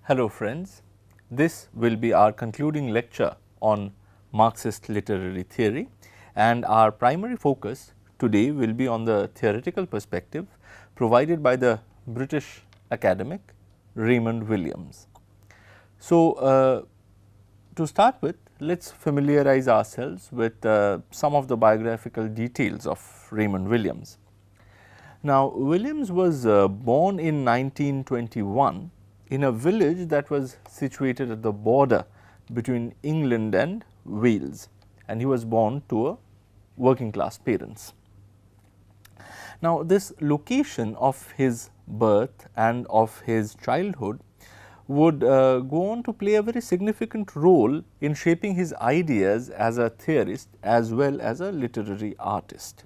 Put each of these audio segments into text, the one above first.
Hello friends, this will be our concluding lecture on Marxist literary theory, and our primary focus today will be on the theoretical perspective provided by the British academic Raymond Williams. So, to start with, let us familiarize ourselves with some of the biographical details of Raymond Williams. Now, Williams was born in 1921 in a village that was situated at the border between England and Wales, and he was born to a working class parents. Now, this location of his birth and of his childhood would go on to play a very significant role in shaping his ideas as a theorist as well as a literary artist.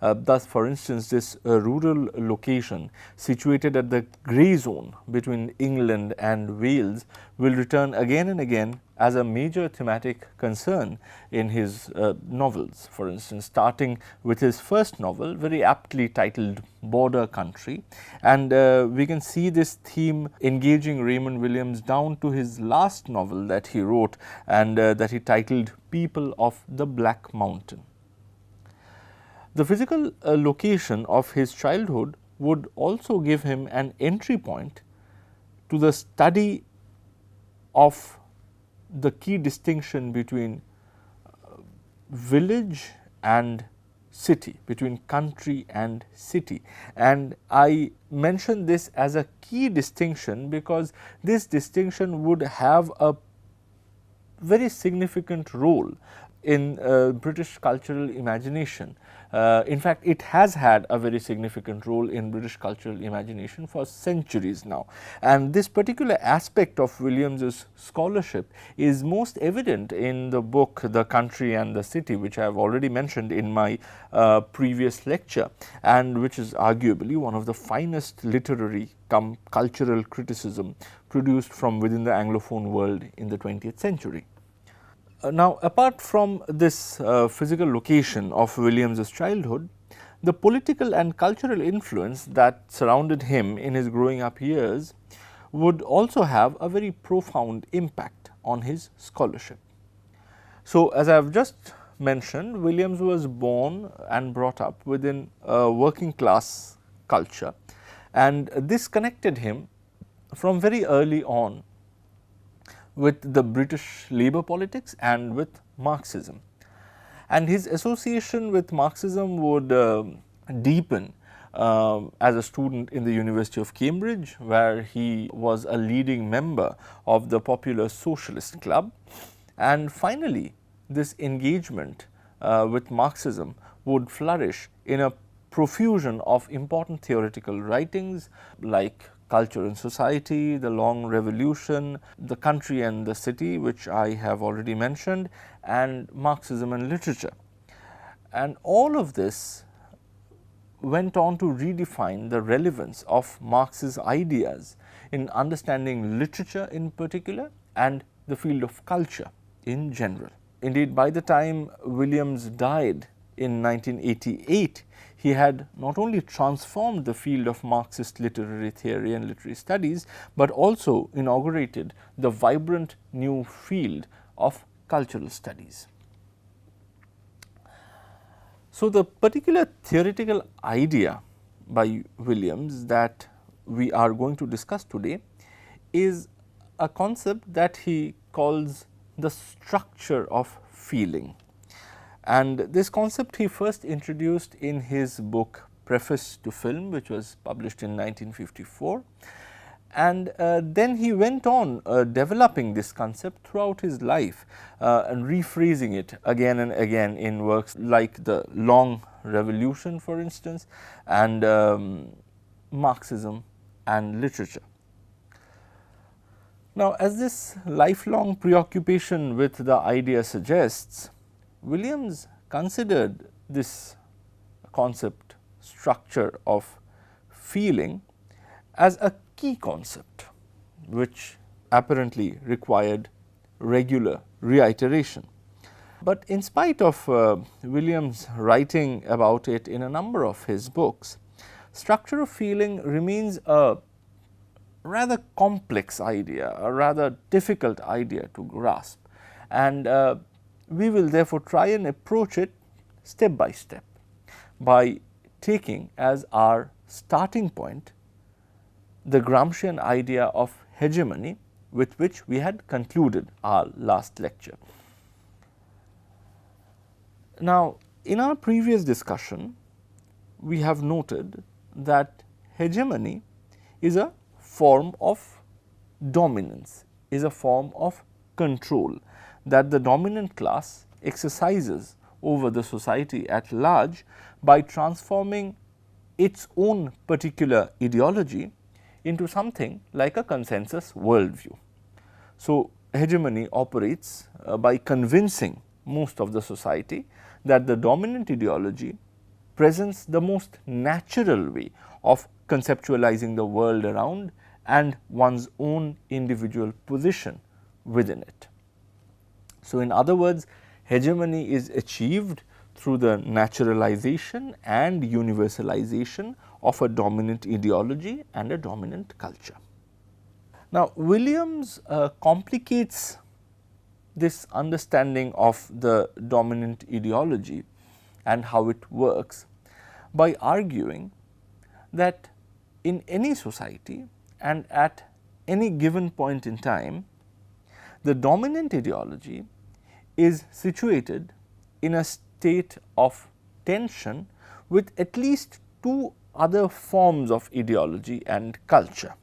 Thus, for instance, this rural location situated at the grey zone between England and Wales will return again and again as a major thematic concern in his novels. For instance, starting with his first novel, very aptly titled Border Country, and we can see this theme engaging Raymond Williams down to his last novel that he wrote, and that he titled People of the Black Mountain. The physical location of his childhood would also give him an entry point to the study of the key distinction between village and city, between country and city. And I mention this as a key distinction because this distinction would have a very significant role in British cultural imagination. In fact, it has had a very significant role in British cultural imagination for centuries now. And this particular aspect of Williams's scholarship is most evident in the book The Country and the City, which I have already mentioned in my previous lecture, and which is arguably one of the finest literary cultural criticism produced from within the Anglophone world in the 20th century. Now, apart from this physical location of Williams's childhood, the political and cultural influence that surrounded him in his growing up years would also have a very profound impact on his scholarship. So, as I have just mentioned, Williams was born and brought up within a working class culture, and this connected him from very early on with the British labour politics and with Marxism. And his association with Marxism would deepen as a student in the University of Cambridge, where he was a leading member of the Popular Socialist Club. And finally, this engagement with Marxism would flourish in a profusion of important theoretical writings like Culture and Society, The Long Revolution, The Country and the City, which I have already mentioned, and Marxism and Literature. And all of this went on to redefine the relevance of Marx's ideas in understanding literature in particular and the field of culture in general. Indeed, by the time Williams died in 1988, he had not only transformed the field of Marxist literary theory and literary studies, but also inaugurated the vibrant new field of cultural studies. So, the particular theoretical idea by Williams that we are going to discuss today is a concept that he calls the structure of feeling. And this concept he first introduced in his book Preface to Film, which was published in 1954, and then he went on developing this concept throughout his life and rephrasing it again and again in works like The Long Revolution, for instance, and Marxism and Literature. Now, as this lifelong preoccupation with the idea suggests, Williams considered this concept, structure of feeling, as a key concept which apparently required regular reiteration. But in spite of Williams writing about it in a number of his books, structure of feeling remains a rather complex idea, a rather difficult idea to grasp, and we will therefore try and approach it step by step by taking as our starting point the Gramscian idea of hegemony, with which we had concluded our last lecture. Now, in our previous discussion, we have noted that hegemony is a form of dominance, is a form of control that the dominant class exercises over the society at large by transforming its own particular ideology into something like a consensus worldview. So, hegemony operates by convincing most of the society that the dominant ideology presents the most natural way of conceptualizing the world around and one's own individual position within it. So, in other words, hegemony is achieved through the naturalization and universalization of a dominant ideology and a dominant culture. Now, Williams complicates this understanding of the dominant ideology and how it works by arguing that in any society and at any given point in time, the dominant ideology is situated in a state of tension with at least two other forms of ideology and culture.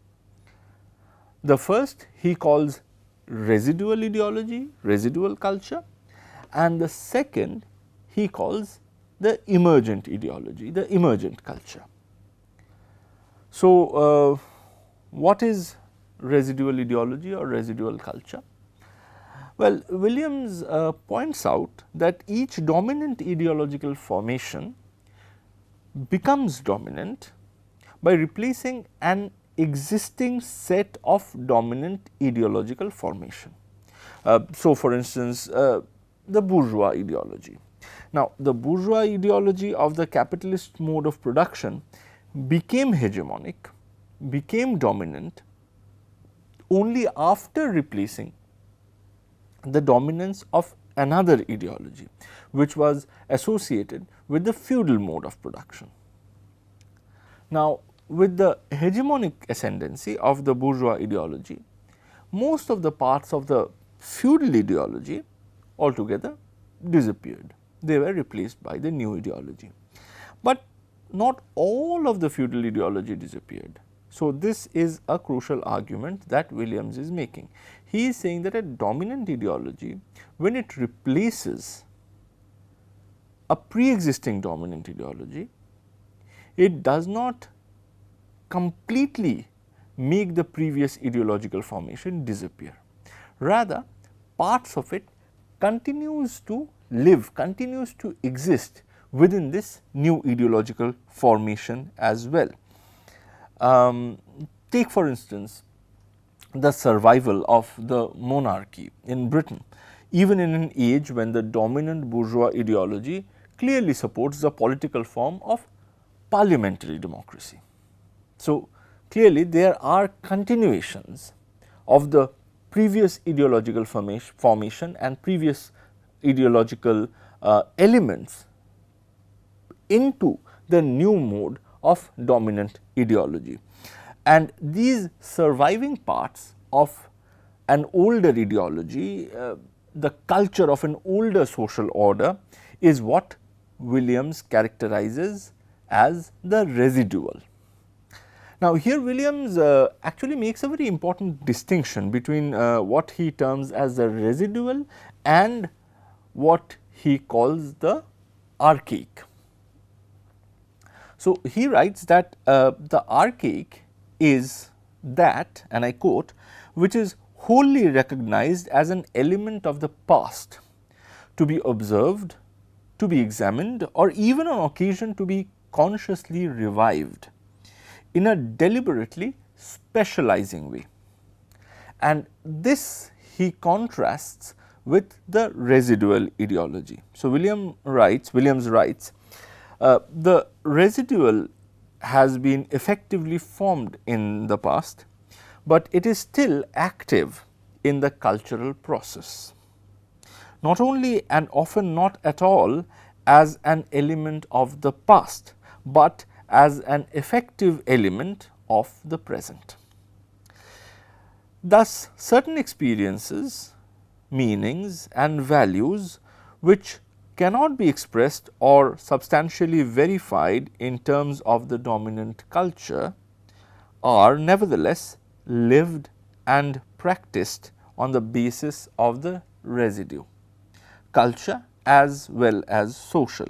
The first he calls residual ideology, residual culture, and the second he calls the emergent ideology, the emergent culture. So, what is residual ideology or residual culture? Well, Williams points out that each dominant ideological formation becomes dominant by replacing an existing set of dominant ideological formation. So, for instance, the bourgeois ideology. Now, the bourgeois ideology of the capitalist mode of production became hegemonic, became dominant only after replacing the dominance of another ideology, which was associated with the feudal mode of production. Now, with the hegemonic ascendancy of the bourgeois ideology, most of the parts of the feudal ideology altogether disappeared. They were replaced by the new ideology. But not all of the feudal ideology disappeared. So, this is a crucial argument that Williams is making. He is saying that a dominant ideology, when it replaces a pre-existing dominant ideology, it does not completely make the previous ideological formation disappear. Rather, parts of it continues to live, continues to exist within this new ideological formation as well. Take for instance, the survival of the monarchy in Britain, even in an age when the dominant bourgeois ideology clearly supports the political form of parliamentary democracy. So, clearly there are continuations of the previous ideological formation and previous ideological elements into the new mode of dominant ideology. And these surviving parts of an older ideology, the culture of an older social order, is what Williams characterizes as the residual. Now, here Williams actually makes a very important distinction between what he terms as the residual and what he calls the archaic. So, he writes that the archaic is that, and I quote, which is wholly recognized as an element of the past, to be observed, to be examined, or even on occasion to be consciously revived in a deliberately specializing way. And this he contrasts with the residual ideology. So, Williams writes, the residual has been effectively formed in the past, but it is still active in the cultural process, not only and often not at all as an element of the past, but as an effective element of the present. Thus, certain experiences, meanings and values which cannot be expressed or substantially verified in terms of the dominant culture are nevertheless lived and practiced on the basis of the residue, culture as well as social,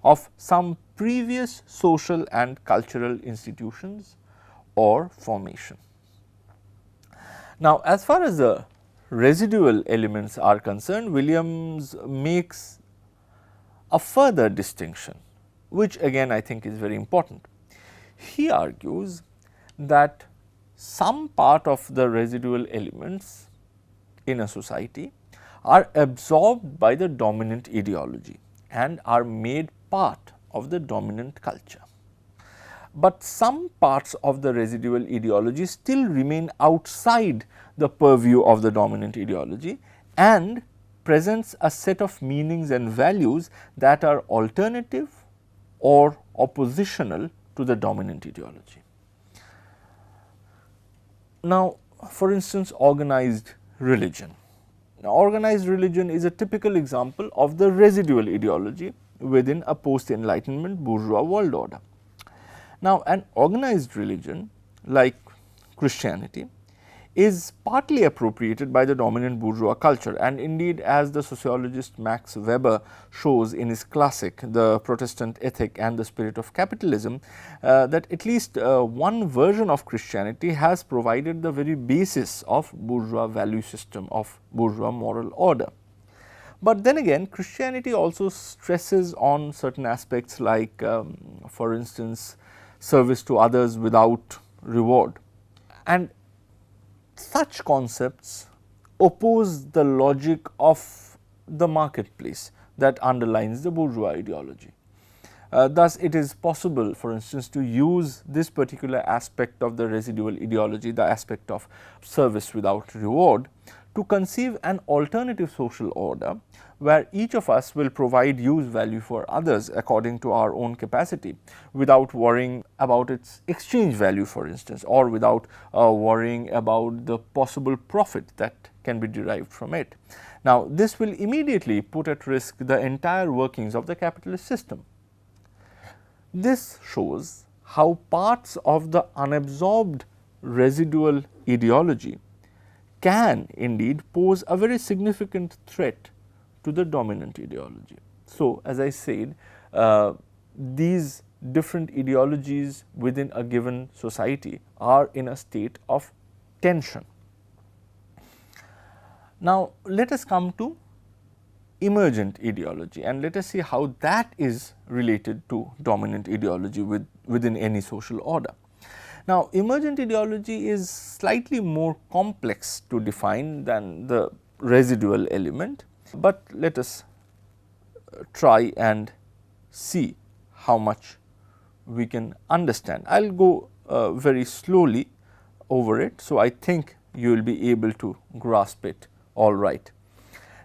of some previous social and cultural institutions or formation. Now, as far as the residual elements are concerned, Williams makes a further distinction, which again I think is very important. He argues that some part of the residual elements in a society are absorbed by the dominant ideology and are made part of the dominant culture. But some parts of the residual ideology still remain outside the purview of the dominant ideology and presents a set of meanings and values that are alternative or oppositional to the dominant ideology. Now, for instance, organized religion. Now, organized religion is a typical example of the residual ideology within a post-enlightenment bourgeois world order. Now, an organized religion like Christianity is partly appropriated by the dominant bourgeois culture, and indeed, as the sociologist Max Weber shows in his classic The Protestant Ethic and the Spirit of Capitalism, that at least one version of Christianity has provided the very basis of bourgeois value system, of bourgeois moral order. But then again, Christianity also stresses on certain aspects like for instance, service to others without reward, and such concepts oppose the logic of the marketplace that underlines the bourgeois ideology. Thus, it is possible, for instance, to use this particular aspect of the residual ideology, the aspect of service without reward, to conceive an alternative social order where each of us will provide use value for others according to our own capacity, without worrying about its exchange value, for instance, or without worrying about the possible profit that can be derived from it. Now, this will immediately put at risk the entire workings of the capitalist system. This shows how parts of the unabsorbed residual ideology can indeed pose a very significant threat to the dominant ideology. So, as I said, these different ideologies within a given society are in a state of tension. Now, let us come to emergent ideology and let us see how that is related to dominant ideology within any social order. Now, emergent ideology is slightly more complex to define than the residual element, but let us try and see how much we can understand. I will go very slowly over it. So, I think you will be able to grasp it all right.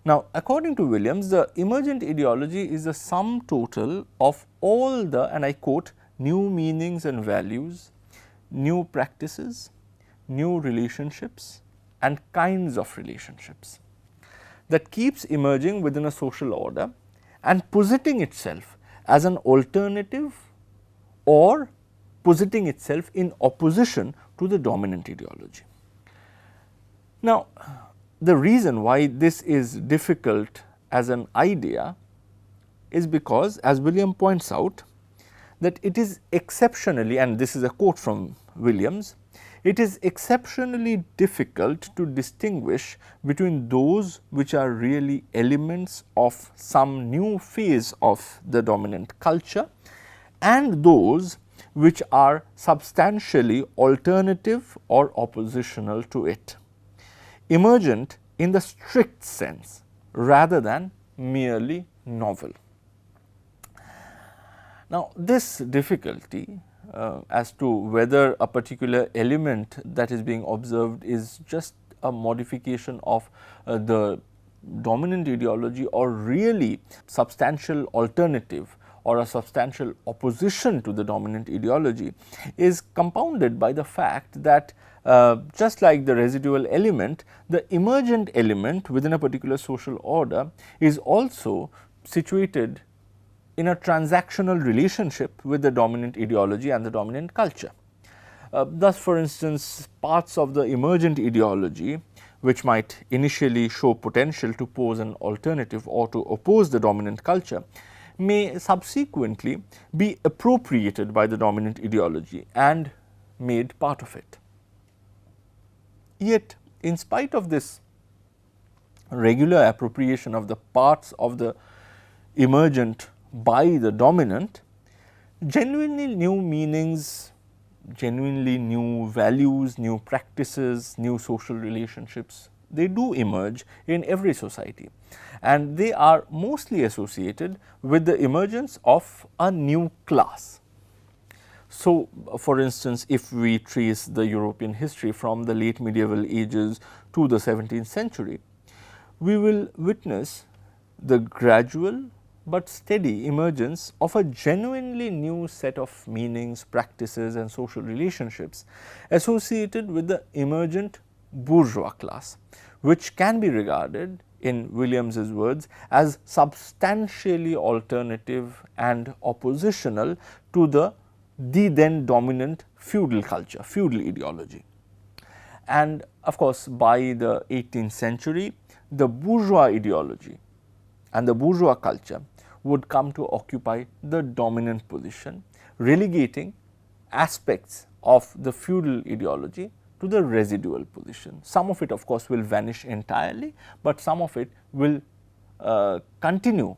Now, according to Williams, the emergent ideology is the sum total of all the, and I quote, new meanings and values, new practices, new relationships and kinds of relationships that keeps emerging within a social order and positing itself as an alternative or positing itself in opposition to the dominant ideology. Now, the reason why this is difficult as an idea is because, as William points out, that it is exceptionally, and this is a quote from Williams, it is exceptionally difficult to distinguish between those which are really elements of some new phase of the dominant culture and those which are substantially alternative or oppositional to it, emergent in the strict sense rather than merely novel. Now, this difficulty as to whether a particular element that is being observed is just a modification of the dominant ideology or really substantial alternative or a substantial opposition to the dominant ideology, is compounded by the fact that just like the residual element, the emergent element within a particular social order is also situated in a transactional relationship with the dominant ideology and the dominant culture. Thus, for instance, parts of the emergent ideology which might initially show potential to pose an alternative or to oppose the dominant culture may subsequently be appropriated by the dominant ideology and made part of it. Yet, in spite of this regular appropriation of the parts of the emergent by the dominant, genuinely new meanings, genuinely new values, new practices, new social relationships, they do emerge in every society, and they are mostly associated with the emergence of a new class. So, for instance, if we trace the European history from the late medieval ages to the 17th century, we will witness the gradual but steady emergence of a genuinely new set of meanings, practices and social relationships associated with the emergent bourgeois class, which can be regarded, in Williams's words, as substantially alternative and oppositional to the then dominant feudal culture, feudal ideology. And of course, by the 18th century, the bourgeois ideology and the bourgeois culture would come to occupy the dominant position, relegating aspects of the feudal ideology to the residual position. Some of it of course will vanish entirely, but some of it will continue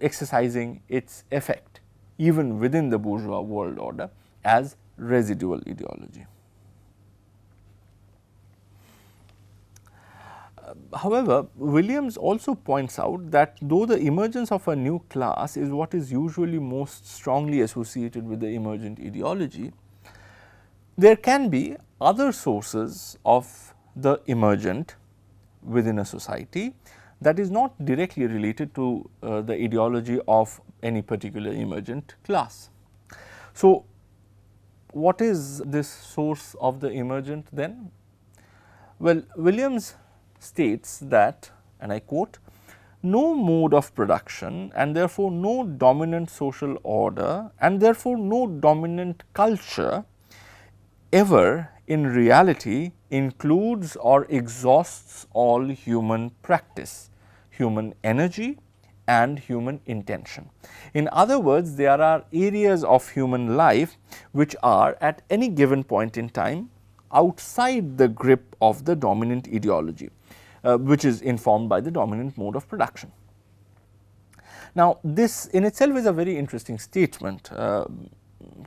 exercising its effect even within the bourgeois world order as residual ideology. However, Williams also points out that though the emergence of a new class is what is usually most strongly associated with the emergent ideology, there can be other sources of the emergent within a society that is not directly related to the ideology of any particular emergent class. So, what is this source of the emergent then? Well, Williams states that, and I quote, "No mode of production and therefore no dominant social order and therefore no dominant culture ever in reality includes or exhausts all human practice, human energy and human intention." In other words, there are areas of human life which are at any given point in time outside the grip of the dominant ideology, which is informed by the dominant mode of production. Now, this in itself is a very interesting statement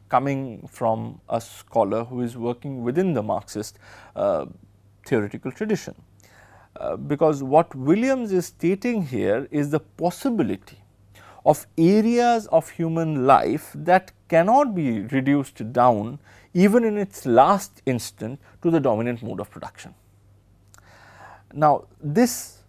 coming from a scholar who is working within the Marxist theoretical tradition, because what Williams is stating here is the possibility of areas of human life that cannot be reduced down even in its last instant to the dominant mode of production. Now, this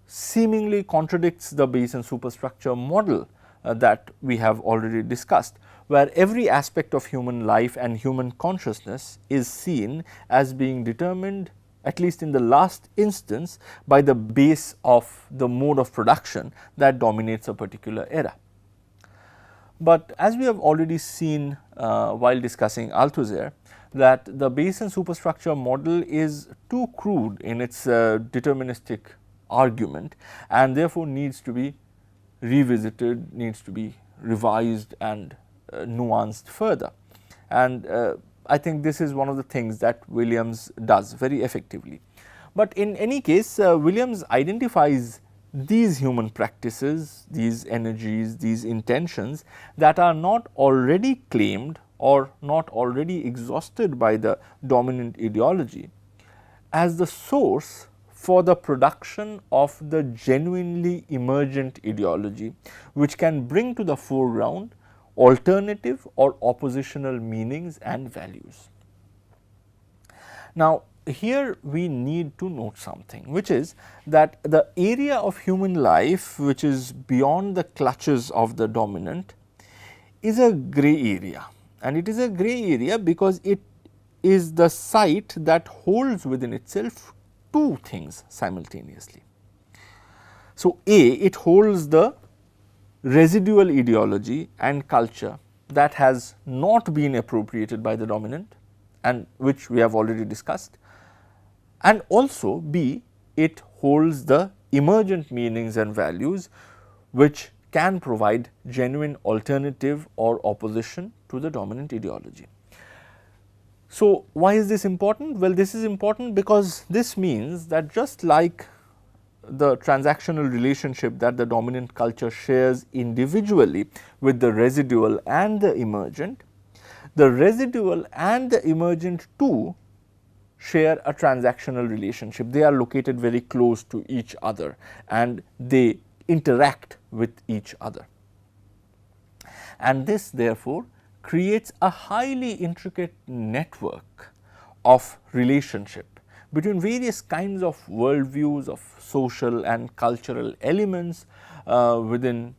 seemingly contradicts the base and superstructure model that we have already discussed, where every aspect of human life and human consciousness is seen as being determined, at least in the last instance, by the base of the mode of production that dominates a particular era. But as we have already seen while discussing Althusser, that the base and superstructure model is too crude in its deterministic argument, and therefore needs to be revisited, needs to be revised and nuanced further. And I think this is one of the things that Williams does very effectively. But in any case, Williams identifies these human practices, these energies, these intentions that are not already claimed or not already exhausted by the dominant ideology as the source for the production of the genuinely emergent ideology, which can bring to the foreground alternative or oppositional meanings and values. Now, here we need to note something, which is that the area of human life which is beyond the clutches of the dominant is a grey area, and it is a grey area because it is the site that holds within itself two things simultaneously. So, A, it holds the residual ideology and culture that has not been appropriated by the dominant and which we have already discussed, and also B, it holds the emergent meanings and values which can provide genuine alternative or opposition to the dominant ideology. So, why is this important? Well, this is important because this means that just like the transactional relationship that the dominant culture shares individually with the residual and the emergent, the residual and the emergent too share a transactional relationship. They are located very close to each other and they interact with each other. And this therefore creates a highly intricate network of relationship between various kinds of worldviews, of social and cultural elements within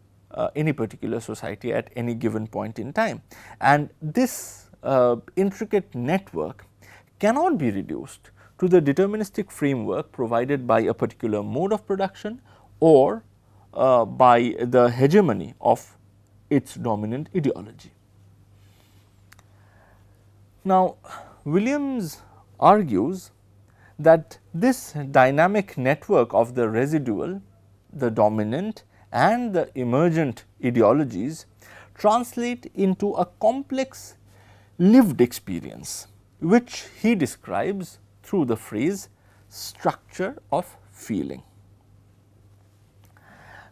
any particular society at any given point in time. And this intricate network cannot be reduced to the deterministic framework provided by a particular mode of production or by the hegemony of its dominant ideology. Now, Williams argues that this dynamic network of the residual, the dominant and the emergent ideologies translate into a complex lived experience, which he describes through the phrase structure of feeling.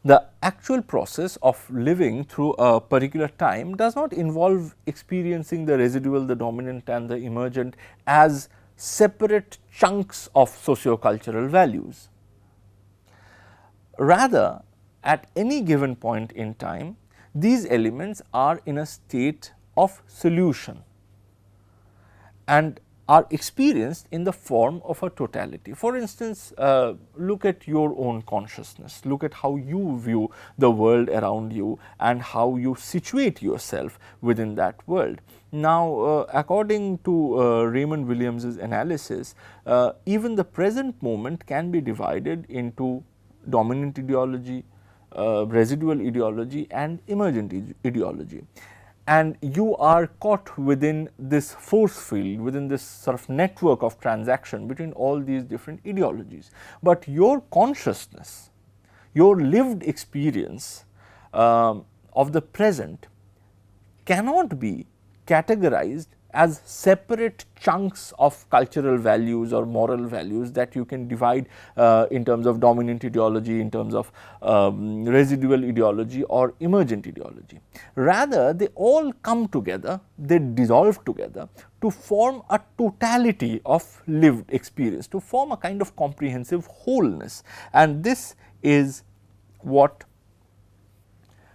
The actual process of living through a particular time does not involve experiencing the residual, the dominant and the emergent as separate chunks of socio-cultural values. Rather, at any given point in time, these elements are in a state of solution and are experienced in the form of a totality. For instance, look at your own consciousness, look at how you view the world around you and how you situate yourself within that world. Now, according to Raymond Williams's analysis, even the present moment can be divided into dominant ideology, residual ideology and emergent ideology. And you are caught within this force field, within this sort of network of transaction between all these different ideologies. But your consciousness, your lived experience of the present cannot be categorized as separate chunks of cultural values or moral values that you can divide in terms of dominant ideology, in terms of residual ideology or emergent ideology. Rather, they all come together, they dissolve together to form a totality of lived experience, to form a kind of comprehensive wholeness, and this is what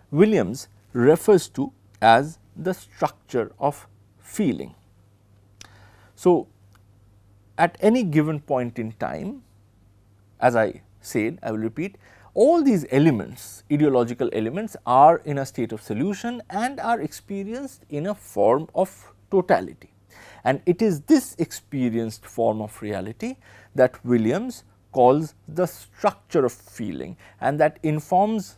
Williams refers to as the structure of feeling. So, at any given point in time, as I said, I will repeat, all these elements, ideological elements are in a state of solution and are experienced in a form of totality. And it is this experienced form of reality that Williams calls the structure of feeling, and that informs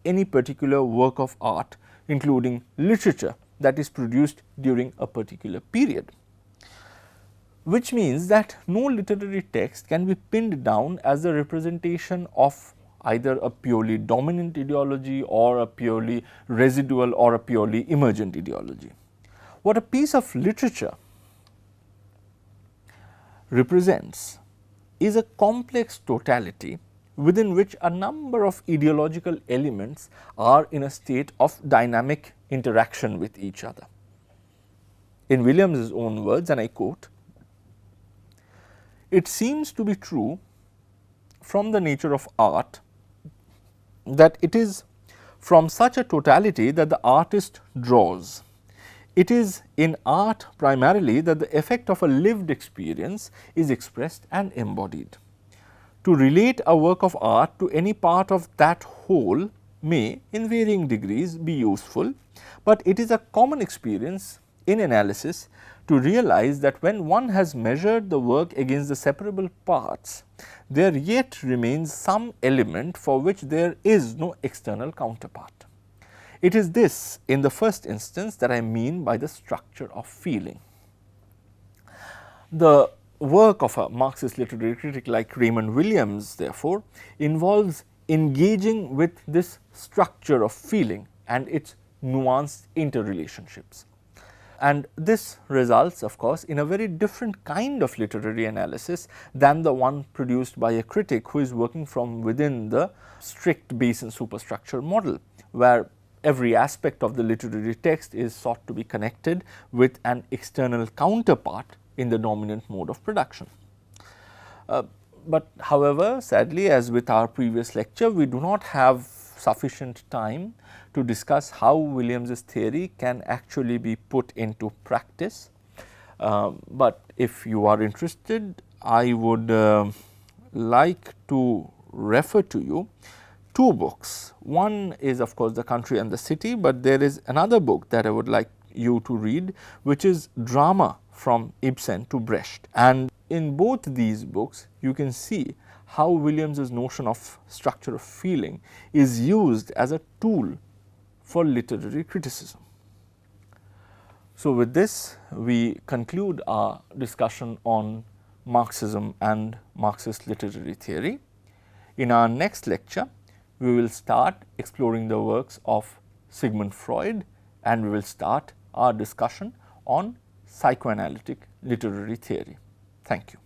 any particular work of art, including literature, that is produced during a particular period. Which means that no literary text can be pinned down as a representation of either a purely dominant ideology or a purely residual or a purely emergent ideology. What a piece of literature represents is a complex totality within which a number of ideological elements are in a state of dynamic interaction with each other. In Williams' own words, and I quote, "It seems to be true from the nature of art that it is from such a totality that the artist draws. It is in art primarily that the effect of a lived experience is expressed and embodied. To relate a work of art to any part of that whole may, in varying degrees, be useful, but it is a common experience in analysis to realize that when one has measured the work against the separable parts, there yet remains some element for which there is no external counterpart. It is this, in the first instance, that I mean by the structure of feeling. The work of a Marxist literary critic like Raymond Williams, therefore, involves engaging with this structure of feeling and its nuanced interrelationships. And this results, of course, in a very different kind of literary analysis than the one produced by a critic who is working from within the strict base and superstructure model, where every aspect of the literary text is sought to be connected with an external counterpart in the dominant mode of production. But however, sadly, as with our previous lecture, we do not have sufficient time to discuss how Williams's theory can actually be put into practice. But if you are interested, I would like to refer to you two books. One is, of course, The Country and the City, but there is another book that I would like you to read, which is Drama from Ibsen to Brecht. And in both these books, you can see how Williams's notion of structure of feeling is used as a tool for literary criticism. So, with this, we conclude our discussion on Marxism and Marxist literary theory. In our next lecture, we will start exploring the works of Sigmund Freud, and we will start our discussion on psychoanalytic literary theory. Thank you.